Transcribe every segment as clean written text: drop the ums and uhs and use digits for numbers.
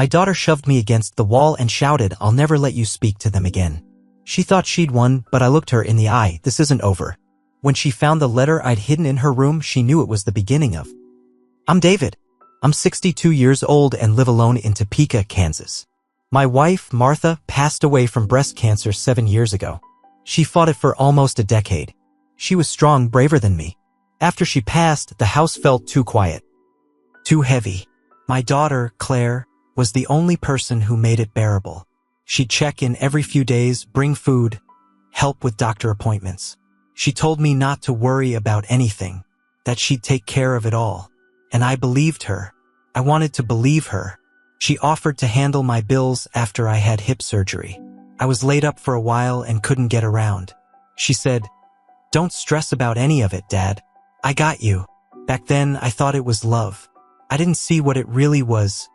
My daughter shoved me against the wall and shouted, "I'll never let you speak to them again." She thought she'd won, but I looked her in the eye. This isn't over. When she found the letter I'd hidden in her room, she knew it was the beginning of. I'm David. I'm 62 years old and live alone in Topeka, Kansas. My wife, Martha, passed away from breast cancer 7 years ago. She fought it for almost a decade. She was strong, braver than me. After she passed, the house felt too quiet, too heavy. My daughter, Claire, was the only person who made it bearable. She'd check in every few days, bring food, help with doctor appointments. She told me not to worry about anything, that she'd take care of it all. And I believed her. I wanted to believe her. She offered to handle my bills after I had hip surgery. I was laid up for a while and couldn't get around. She said, "Don't stress about any of it, Dad. I got you." Back then, I thought it was love. I didn't see what it really was.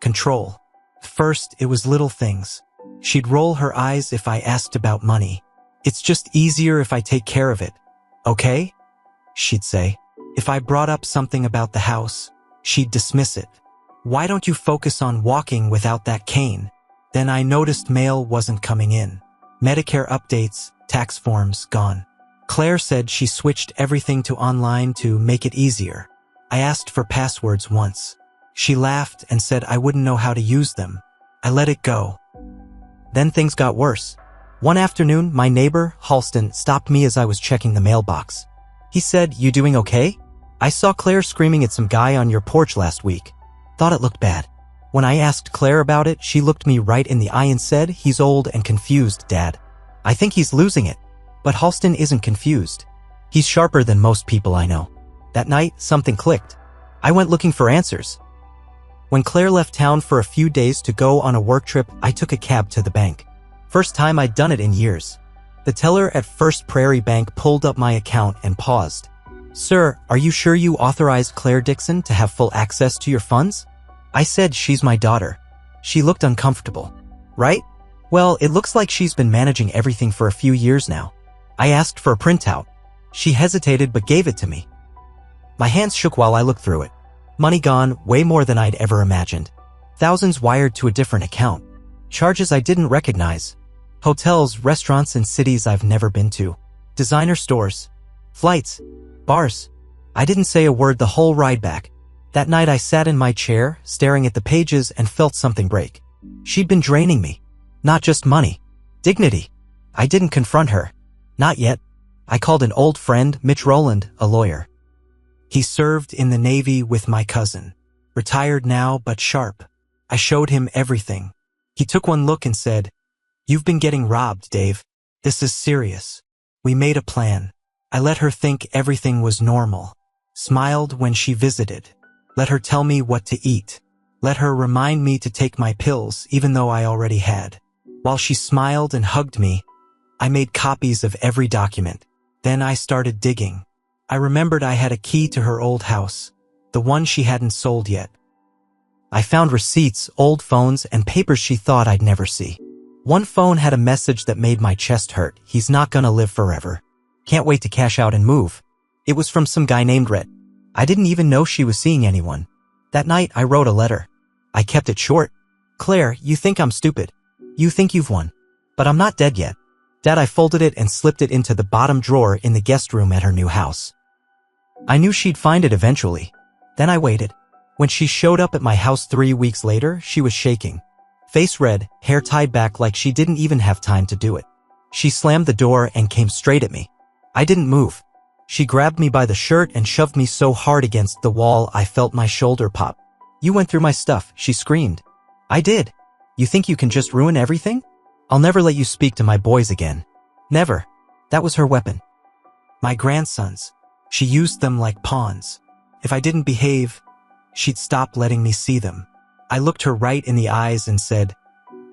Control. First, it was little things. She'd roll her eyes if I asked about money. "It's just easier if I take care of it. Okay?" she'd say. If I brought up something about the house, she'd dismiss it. "Why don't you focus on walking without that cane?" Then I noticed mail wasn't coming in. Medicare updates, tax forms, gone. Claire said she switched everything to online to make it easier. I asked for passwords once. She laughed and said I wouldn't know how to use them. I let it go. Then things got worse. One afternoon, my neighbor, Halston, stopped me as I was checking the mailbox. He said, "You doing okay? I saw Claire screaming at some guy on your porch last week. Thought it looked bad." When I asked Claire about it, she looked me right in the eye and said, "He's old and confused, Dad. I think he's losing it." But Halston isn't confused. He's sharper than most people I know. That night, something clicked. I went looking for answers. When Claire left town for a few days to go on a work trip, I took a cab to the bank. First time I'd done it in years. The teller at First Prairie Bank pulled up my account and paused. "Sir, are you sure you authorized Claire Dixon to have full access to your funds?" I said, "She's my daughter." She looked uncomfortable. "Right? Well, it looks like she's been managing everything for a few years now." I asked for a printout. She hesitated but gave it to me. My hands shook while I looked through it. Money gone, way more than I'd ever imagined. Thousands wired to a different account. Charges I didn't recognize. Hotels, restaurants in cities I've never been to. Designer stores. Flights. Bars. I didn't say a word the whole ride back. That night I sat in my chair, staring at the pages and felt something break. She'd been draining me. Not just money. Dignity. I didn't confront her. Not yet. I called an old friend, Mitch Rowland, a lawyer. He served in the Navy with my cousin. Retired now, but sharp. I showed him everything. He took one look and said, "You've been getting robbed, Dave. This is serious." We made a plan. I let her think everything was normal. Smiled when she visited. Let her tell me what to eat. Let her remind me to take my pills, even though I already had. While she smiled and hugged me, I made copies of every document. Then I started digging. I remembered I had a key to her old house, the one she hadn't sold yet. I found receipts, old phones, and papers she thought I'd never see. One phone had a message that made my chest hurt. "He's not gonna live forever. Can't wait to cash out and move." It was from some guy named Rhett. I didn't even know she was seeing anyone. That night, I wrote a letter. I kept it short. "Claire, you think I'm stupid. You think you've won. But I'm not dead yet." Dad, I folded it and slipped it into the bottom drawer in the guest room at her new house. I knew she'd find it eventually. Then I waited. When she showed up at my house 3 weeks later, she was shaking. Face red, hair tied back like she didn't even have time to do it. She slammed the door and came straight at me. I didn't move. She grabbed me by the shirt and shoved me so hard against the wall I felt my shoulder pop. "You went through my stuff," she screamed. "I did. You think you can just ruin everything? I'll never let you speak to my boys again. Never." That was her weapon. My grandsons. She used them like pawns. If I didn't behave, she'd stop letting me see them. I looked her right in the eyes and said,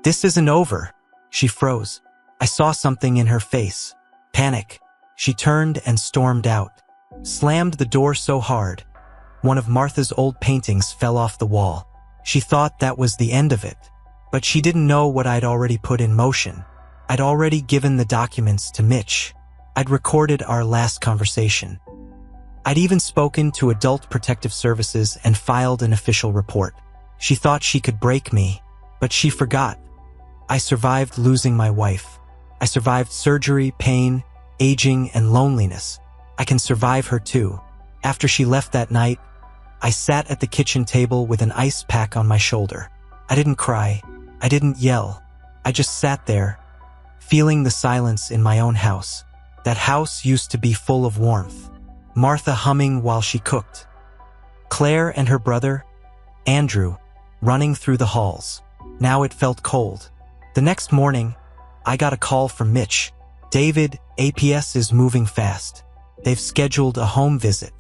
"This isn't over." She froze. I saw something in her face. Panic. She turned and stormed out. Slammed the door so hard. One of Martha's old paintings fell off the wall. She thought that was the end of it. But she didn't know what I'd already put in motion. I'd already given the documents to Mitch. I'd recorded our last conversation. I'd even spoken to Adult Protective Services and filed an official report. She thought she could break me, but she forgot. I survived losing my wife. I survived surgery, pain, aging, and loneliness. I can survive her too. After she left that night, I sat at the kitchen table with an ice pack on my shoulder. I didn't cry. I didn't yell. I just sat there, feeling the silence in my own house. That house used to be full of warmth. Martha humming while she cooked. Claire and her brother, Andrew, running through the halls. Now it felt cold. The next morning, I got a call from Mitch. David, APS is moving fast. They've scheduled a home visit.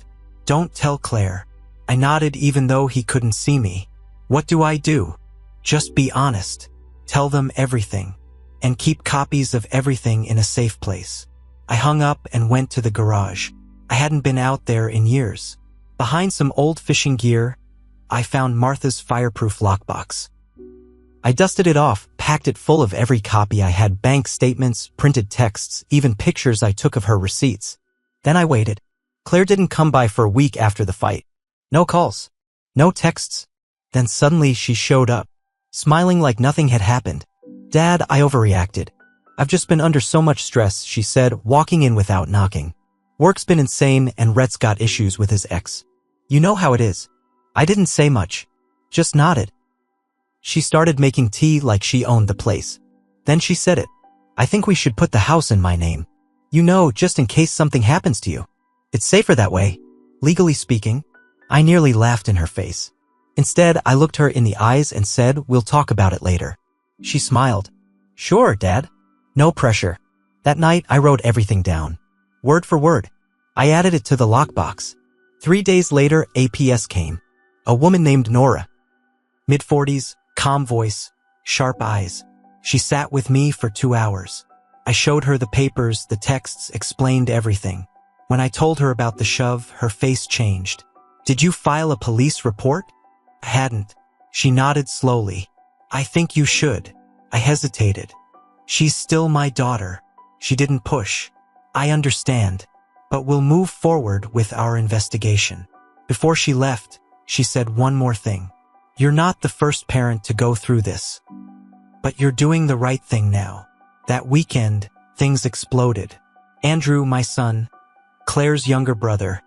Don't tell Claire. I nodded even though he couldn't see me. What do I do? Just be honest. Tell them everything. And keep copies of everything in a safe place. I hung up and went to the garage. I hadn't been out there in years. Behind some old fishing gear, I found Martha's fireproof lockbox. I dusted it off, packed it full of every copy I had, bank statements, printed texts, even pictures I took of her receipts. Then I waited. Claire didn't come by for a week after the fight. No calls. No texts. Then suddenly she showed up, smiling like nothing had happened. Dad, I overreacted. I've just been under so much stress, she said, walking in without knocking. Work's been insane and Rhett's got issues with his ex. You know how it is. I didn't say much. Just nodded. She started making tea like she owned the place. Then she said it. I think we should put the house in my name. You know, just in case something happens to you. It's safer that way. Legally speaking. I nearly laughed in her face. Instead, I looked her in the eyes and said, we'll talk about it later. She smiled. Sure, Dad. No pressure. That night, I wrote everything down. Word for word. I added it to the lockbox. 3 days later, APS came. A woman named Nora. Mid-40s, calm voice, sharp eyes. She sat with me for 2 hours. I showed her the papers, the texts, explained everything. When I told her about the shove, her face changed. Did you file a police report? I hadn't. She nodded slowly. I think you should. I hesitated. She's still my daughter. She didn't push. I understand. But we'll move forward with our investigation. Before she left, she said one more thing. You're not the first parent to go through this. But you're doing the right thing now. That weekend, things exploded. Andrew, my son, Claire's younger brother,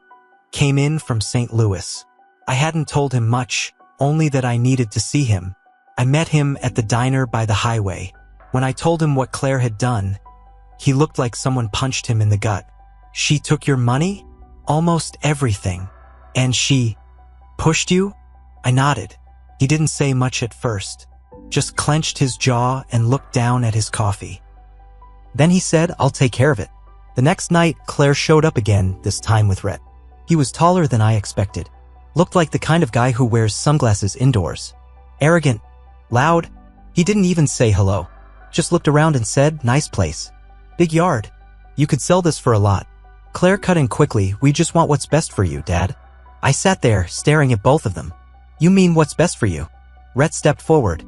came in from St. Louis. I hadn't told him much, only that I needed to see him. I met him at the diner by the highway. When I told him what Claire had done, he looked like someone punched him in the gut. She took your money? Almost everything. And she pushed you? I nodded. He didn't say much at first, just clenched his jaw and looked down at his coffee. Then he said, I'll take care of it. The next night, Claire showed up again, this time with Rhett. He was taller than I expected. Looked like the kind of guy who wears sunglasses indoors. Arrogant. Loud. He didn't even say hello. Just looked around and said, nice place. Big yard. You could sell this for a lot. Claire cut in quickly, we just want what's best for you, Dad. I sat there, staring at both of them. You mean what's best for you? Rhett stepped forward.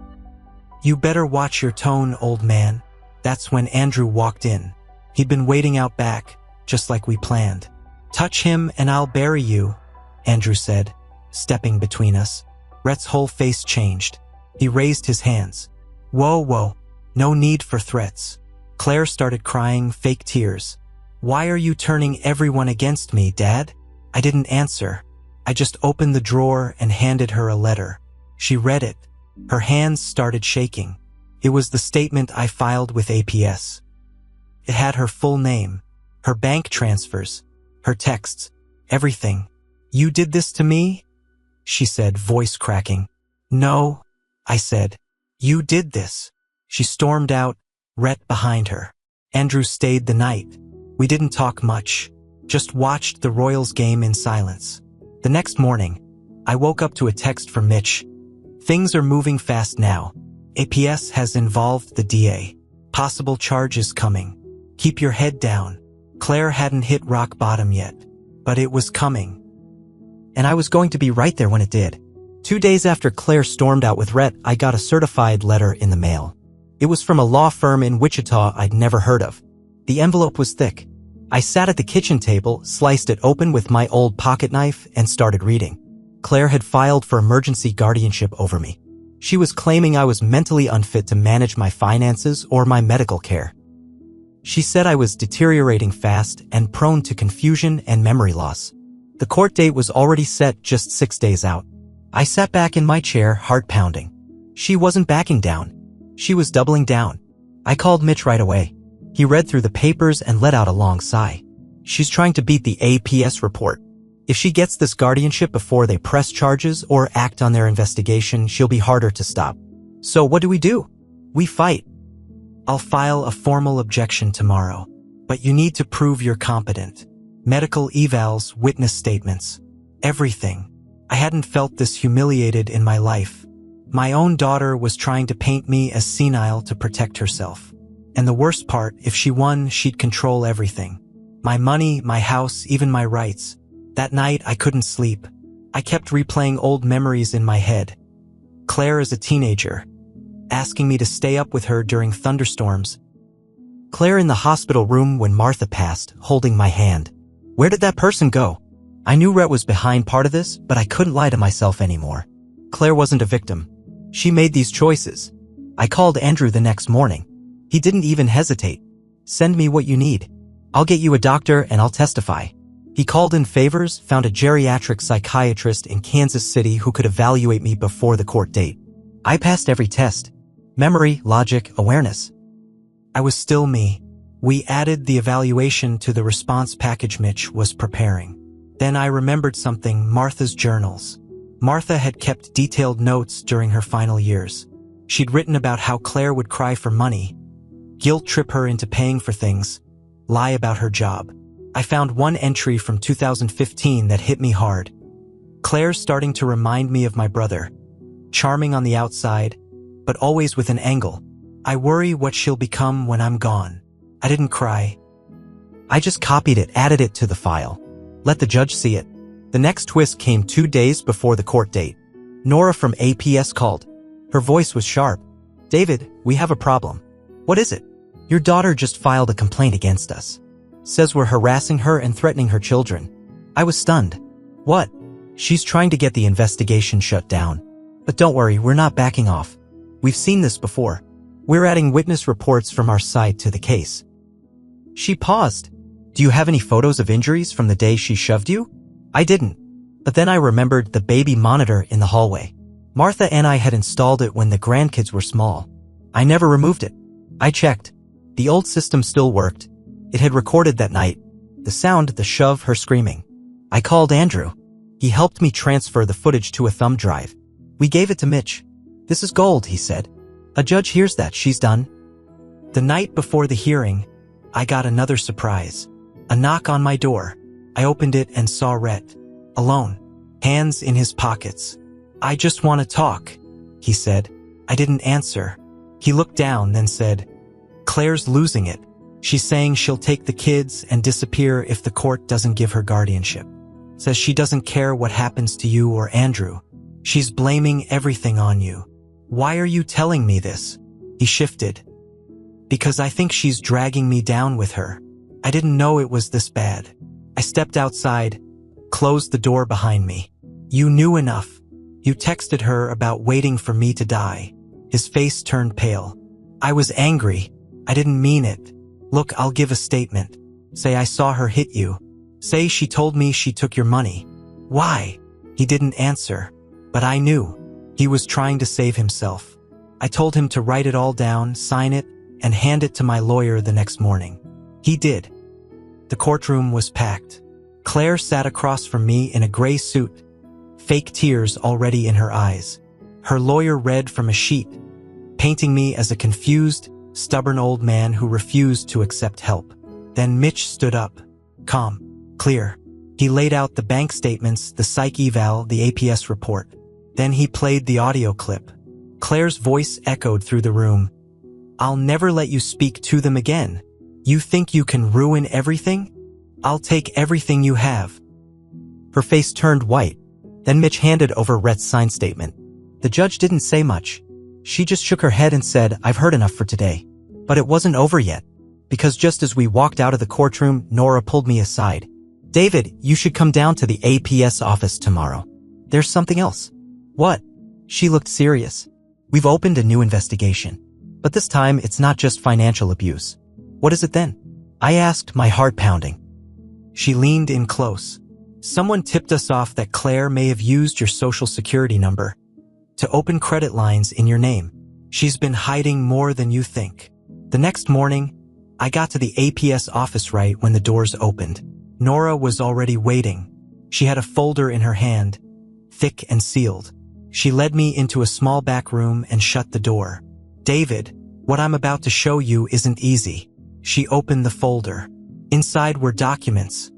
You better watch your tone, old man. That's when Andrew walked in. He'd been waiting out back, just like we planned. Touch him and I'll bury you, Andrew said, stepping between us. Rhett's whole face changed. He raised his hands. Whoa, no need for threats. Claire started crying, fake tears. Why are you turning everyone against me, Dad? I didn't answer. I just opened the drawer and handed her a letter. She read it. Her hands started shaking. It was the statement I filed with APS. It had her full name, her bank transfers, her texts, everything. You did this to me? She said, voice cracking. No, I said. You did this. She stormed out, Rhett behind her. Andrew stayed the night. We didn't talk much, just watched the Royals game in silence. The next morning, I woke up to a text from Mitch. Things are moving fast now. APS has involved the DA. Possible charges coming. Keep your head down. Claire hadn't hit rock bottom yet, but it was coming. And I was going to be right there when it did. 2 days after Claire stormed out with Rhett, I got a certified letter in the mail. It was from a law firm in Wichita I'd never heard of. The envelope was thick. I sat at the kitchen table, sliced it open with my old pocket knife, and started reading. Claire had filed for emergency guardianship over me. She was claiming I was mentally unfit to manage my finances or my medical care. She said I was deteriorating fast and prone to confusion and memory loss. The court date was already set just 6 days out. I sat back in my chair, heart pounding. She wasn't backing down. She was doubling down. I called Mitch right away. He read through the papers and let out a long sigh. She's trying to beat the APS report. If she gets this guardianship before they press charges or act on their investigation, she'll be harder to stop. So what do? We fight. I'll file a formal objection tomorrow, but you need to prove you're competent. Medical evals, witness statements, everything. I hadn't felt this humiliated in my life. My own daughter was trying to paint me as senile to protect herself. And the worst part, if she won, she'd control everything. My money, my house, even my rights. That night, I couldn't sleep. I kept replaying old memories in my head. Claire as a teenager, asking me to stay up with her during thunderstorms. Claire in the hospital room when Martha passed, holding my hand. Where did that person go? I knew Rhett was behind part of this, but I couldn't lie to myself anymore. Claire wasn't a victim. She made these choices. I called Andrew the next morning. He didn't even hesitate. Send me what you need. I'll get you a doctor and I'll testify. He called in favors, found a geriatric psychiatrist in Kansas City who could evaluate me before the court date. I passed every test. Memory, logic, awareness. I was still me. We added the evaluation to the response package Mitch was preparing. Then I remembered something, Martha's journals. Martha had kept detailed notes during her final years. She'd written about how Claire would cry for money, guilt trip her into paying for things, lie about her job. I found one entry from 2015 that hit me hard. Claire's starting to remind me of my brother. Charming on the outside, but always with an angle. I worry what she'll become when I'm gone. I didn't cry. I just copied it, added it to the file. Let the judge see it. The next twist came 2 days before the court date. Nora from APS called. Her voice was sharp. David, we have a problem. What is it? Your daughter just filed a complaint against us. Says we're harassing her and threatening her children. I was stunned. What? She's trying to get the investigation shut down. But don't worry, we're not backing off. We've seen this before. We're adding witness reports from our side to the case. She paused. Do you have any photos of injuries from the day she shoved you? I didn't. But then I remembered the baby monitor in the hallway. Martha and I had installed it when the grandkids were small. I never removed it. I checked. The old system still worked. It had recorded that night. The sound, the shove, her screaming. I called Andrew. He helped me transfer the footage to a thumb drive. We gave it to Mitch. This is gold, he said. A judge hears that, she's done. The night before the hearing, I got another surprise. A knock on my door. I opened it and saw Rhett. Alone. Hands in his pockets. I just want to talk, he said. I didn't answer. He looked down, then said, Claire's losing it. She's saying she'll take the kids and disappear if the court doesn't give her guardianship. Says she doesn't care what happens to you or Andrew. She's blaming everything on you. Why are you telling me this? He shifted. Because I think she's dragging me down with her. I didn't know it was this bad. I stepped outside, closed the door behind me. You knew enough. You texted her about waiting for me to die. His face turned pale. I was angry. I didn't mean it. Look, I'll give a statement. Say I saw her hit you. Say she told me she took your money. Why? He didn't answer. But I knew. He was trying to save himself. I told him to write it all down, sign it, and hand it to my lawyer the next morning. He did. The courtroom was packed. Claire sat across from me in a gray suit, fake tears already in her eyes. Her lawyer read from a sheet, painting me as a confused, stubborn old man who refused to accept help. Then Mitch stood up, calm, clear. He laid out the bank statements, the psych eval, the APS report. Then he played the audio clip. Claire's voice echoed through the room. I'll never let you speak to them again. You think you can ruin everything? I'll take everything you have. Her face turned white. Then Mitch handed over Rhett's signed statement. The judge didn't say much. She just shook her head and said, I've heard enough for today. But it wasn't over yet. Because just as we walked out of the courtroom, Nora pulled me aside. David, you should come down to the APS office tomorrow. There's something else. What? She looked serious. We've opened a new investigation. But this time, it's not just financial abuse. What is it then? I asked, my heart pounding. She leaned in close. Someone tipped us off that Claire may have used your social security number to open credit lines in your name. She's been hiding more than you think. The next morning, I got to the APS office right when the doors opened. Nora was already waiting. She had a folder in her hand, thick and sealed. She led me into a small back room and shut the door. David, what I'm about to show you isn't easy. She opened the folder. Inside were documents.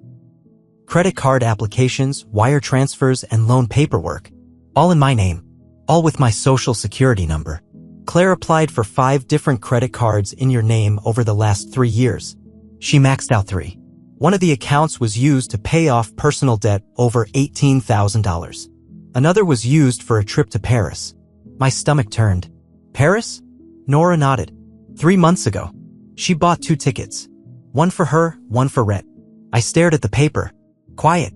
Credit card applications, wire transfers, and loan paperwork. All in my name. All with my social security number. Claire applied for 5 different credit cards in your name over the last 3 years. She maxed out 3. One of the accounts was used to pay off personal debt over $18,000. Another was used for a trip to Paris. My stomach turned. Paris? Nora nodded. 3 months ago. She bought 2 tickets. One for her, one for Rhett. I stared at the paper. Quiet.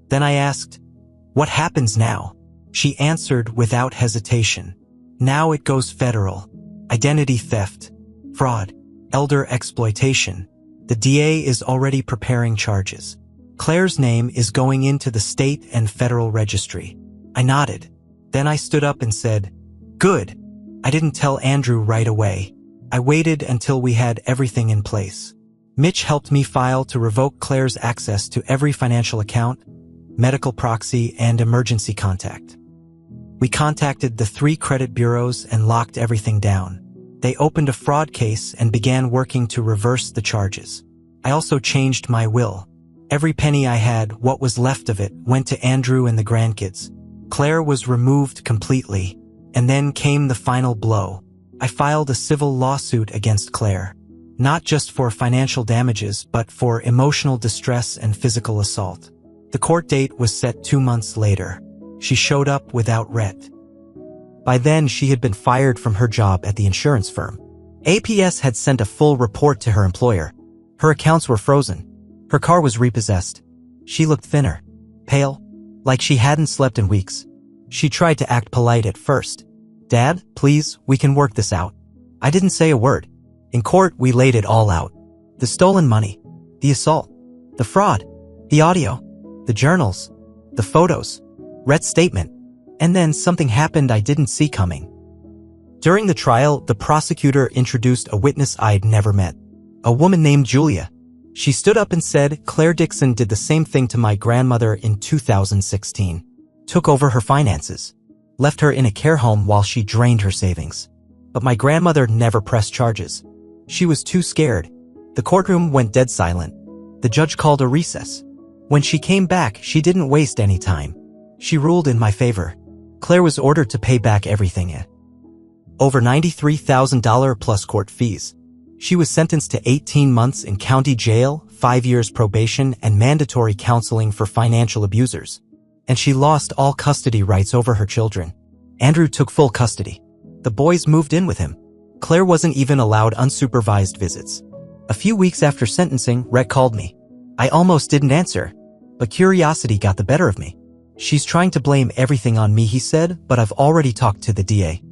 Then I asked, what happens now? She answered without hesitation. Now it goes federal. Identity theft. Fraud. Elder exploitation. The DA is already preparing charges. Claire's name is going into the state and federal registry. I nodded. Then I stood up and said, good. I didn't tell Andrew right away. I waited until we had everything in place. Mitch helped me file to revoke Claire's access to every financial account, medical proxy, and emergency contact. We contacted the 3 credit bureaus and locked everything down. They opened a fraud case and began working to reverse the charges. I also changed my will. Every penny I had, what was left of it, went to Andrew and the grandkids. Claire was removed completely. And then came the final blow. I filed a civil lawsuit against Claire. Not just for financial damages, but for emotional distress and physical assault. The court date was set 2 months later. She showed up without Rhett. By then, she had been fired from her job at the insurance firm. APS had sent a full report to her employer. Her accounts were frozen. Her car was repossessed. She looked thinner, pale, like she hadn't slept in weeks. She tried to act polite at first. Dad, please, we can work this out. I didn't say a word. In court, we laid it all out. The stolen money, the assault, the fraud, the audio, the journals, the photos, Rhett's statement. And then something happened I didn't see coming. During the trial, the prosecutor introduced a witness I'd never met. A woman named Julia. She stood up and said, Claire Dixon did the same thing to my grandmother in 2016. Took over her finances. Left her in a care home while she drained her savings. But my grandmother never pressed charges. She was too scared. The courtroom went dead silent. The judge called a recess. When she came back, she didn't waste any time. She ruled in my favor. Claire was ordered to pay back everything at over $93,000 plus court fees. She was sentenced to 18 months in county jail, 5 years probation, and mandatory counseling for financial abusers. And she lost all custody rights over her children. Andrew took full custody. The boys moved in with him. Claire wasn't even allowed unsupervised visits. A few weeks after sentencing, Rhett called me. I almost didn't answer, but curiosity got the better of me. She's trying to blame everything on me, he said, but I've already talked to the DA.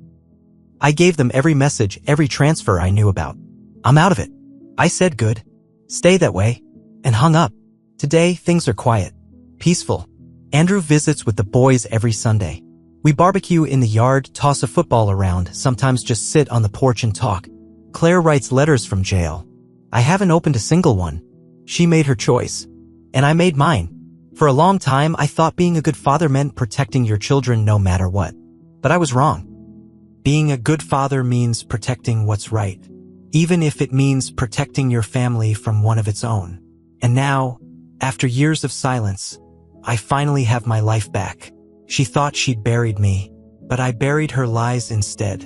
I gave them every message, every transfer I knew about. I'm out of it. I said good. Stay that way. And hung up. Today, things are quiet. Peaceful. Andrew visits with the boys every Sunday. We barbecue in the yard, toss a football around, sometimes just sit on the porch and talk. Claire writes letters from jail. I haven't opened a single one. She made her choice. And I made mine. For a long time, I thought being a good father meant protecting your children no matter what. But I was wrong. Being a good father means protecting what's right, even if it means protecting your family from one of its own. And now, after years of silence, I finally have my life back. She thought she'd buried me, but I buried her lies instead.